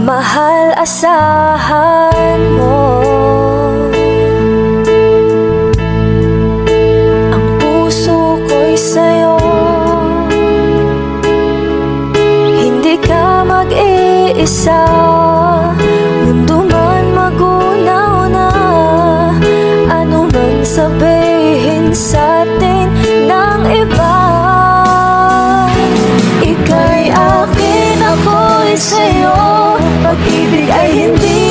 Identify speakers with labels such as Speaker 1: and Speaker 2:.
Speaker 1: Mahal, asahan mo ang puso ko'y sa'yo. Hindi ka mag-iisa, mundo man magunaw na, ano man sabihin sa'tin ng iba. Ika'y akin, ako'y sa'yo, pag-ibig ay hindi